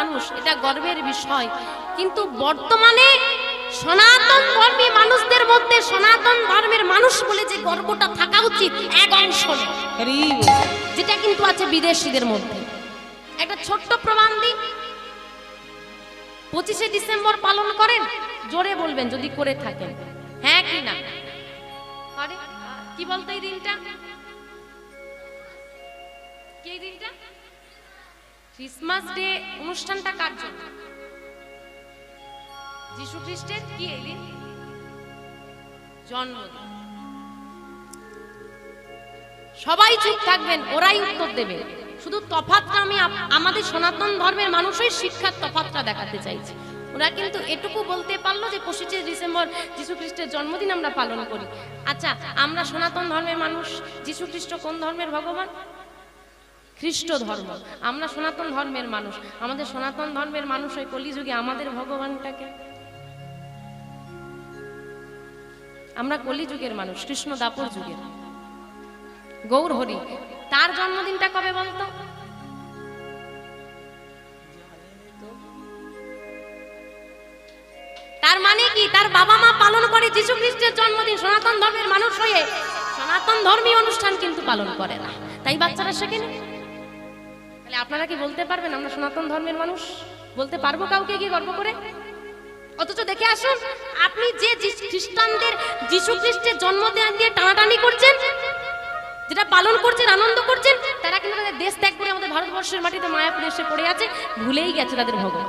মানুষ, এটা গর্বের বিষয়। কিন্তু বর্তমানে সনাতন ধর্মী মানুষদের মধ্যে সনাতন ধর্মের মানুষ বলে যে গর্বটা থাকা উচিত এক অংশ নেই, যেটা কিন্তু আছে বিদেশিদের মধ্যে। একটা ছোট্ট প্রমাণ দিই, 25শে ডিসেম্বর পালন করেন? জোরে বলবেন যদি করে থাকেন, হ্যাঁ কি না? আরে কি বলতো এই দিনটা? কি এই দিনটা? ক্রিসমাস ডে অনুষ্ঠানটা কার জন্য? যিশু খ্রিস্টের কি এই দিন? জন্মদিন। সবাই চুপ থাকবেন, ওরাই উত্তর দেবে। শুধু তফাৎটা আমি আমাদের সনাতন ধর্মের মানুষই শিক্ষার তফাৎটা দেখাতে চাইছি। ওরা কিন্তু এটুকু বলতে পারলো যে 25শে ডিসেম্বর যিশু খ্রিস্টের জন্মদিন আমরা পালন করি। আচ্ছা, আমরা সনাতন ধর্মের মানুষ, যিশু খ্রিস্ট কোন ধর্মের ভগবান? খ্রিস্ট ধর্ম। আমরা সনাতন ধর্মের মানুষ, আমাদের সনাতন ধর্মের মানুষ ওই কলিযুগে আমাদের ভগবানটাকে, আমরা কলিযুগের মানুষ, কৃষ্ণ দাপর যুগের গৌর হরি। তার জন্মদিনটা কবে বলতো? তার মানে কি তার বাবা মা পালন করে যিশু খ্রিস্টের জন্মদিন, সনাতন ধর্মের মানুষ হয়ে সনাতন ধর্মীয় অনুষ্ঠান কিন্তু পালন করে না, তাই বাচ্চারা শেখেনি। তাহলে আপনারা কি বলতে পারবেন আমরা সনাতন ধর্মের মানুষ? বলতে পারবো কাউকে কি গর্ব করে? অথচ দেখে আসুন, আপনি যে খ্রিস্টানদের যিশু খ্রিস্টের জন্মদিন দিয়ে টানাটানি করছেন, যেটা পালন করছেন, আনন্দ করছেন, তারা কিন্তু তাদের দেশ ত্যাগ করে আমাদের ভারতবর্ষের মাটিতে মায়াপুরে এসে পড়ে আছে, ভুলেই গেছে তাদের ভগবান।